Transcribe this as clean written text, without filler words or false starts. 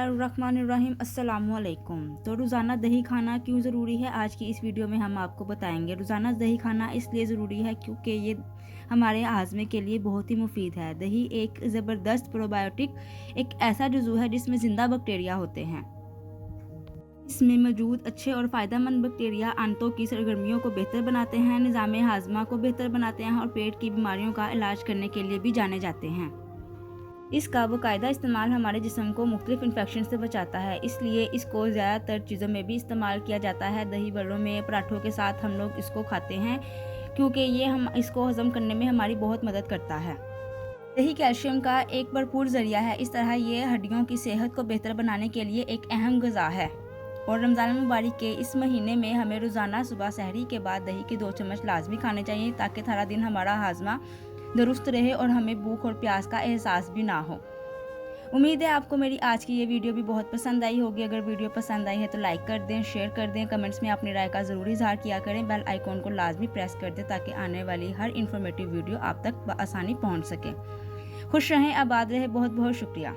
बिस्मिल्लाहिर्रहमानिर्रहीम अस्सलामुअलैकुम। तो रोज़ाना दही खाना क्यों ज़रूरी है, आज की इस वीडियो में हम आपको बताएंगे। रोज़ाना दही खाना इसलिए ज़रूरी है क्योंकि ये हमारे हाजमे के लिए बहुत ही मुफीद है। दही एक ज़बरदस्त प्रोबायोटिक, एक ऐसा जुज़ू है जिसमें ज़िंदा बैक्टीरिया होते हैं। इसमें मौजूद अच्छे और फ़ायदेमंद बैक्टीरिया आंतों की सरगर्मियों को बेहतर बनाते हैं, निज़ाम हाजमा को बेहतर बनाते हैं और पेट की बीमारियों का इलाज करने के लिए भी जाने जाते हैं। इसका बाकायदा इस्तेमाल हमारे जिस्म को मुख्तलिफ इन्फेक्शन से बचाता है, इसलिए इसको ज़्यादातर चीज़ों में भी इस्तेमाल किया जाता है। दही बड़ों में, पराठों के साथ हम लोग इसको खाते हैं क्योंकि ये हम इसको हज़म करने में हमारी बहुत मदद करता है। दही कैल्शियम का एक भरपूर ज़रिया है, इस तरह ये हड्डियों की सेहत को बेहतर बनाने के लिए एक अहम ग़िज़ा है। और रमज़ान मुबारक के इस महीने में हमें रोज़ाना सुबह सहरी के बाद दही के 2 चम्मच लाजमी खाने चाहिए ताकि सारा दिन हमारा हाजमा दुरुस्त रहे और हमें भूख और प्यास का एहसास भी ना हो। उम्मीद है आपको मेरी आज की ये वीडियो भी बहुत पसंद आई होगी। अगर वीडियो पसंद आई है तो लाइक कर दें, शेयर कर दें, कमेंट्स में अपनी राय का ज़रूर इजहार किया करें। बेल आइकॉन को लाजमी प्रेस कर दें ताकि आने वाली हर इन्फॉर्मेटिव वीडियो आप तक बआसानी पहुँच सके। खुश रहें, आबाद रहें। बहुत बहुत शुक्रिया।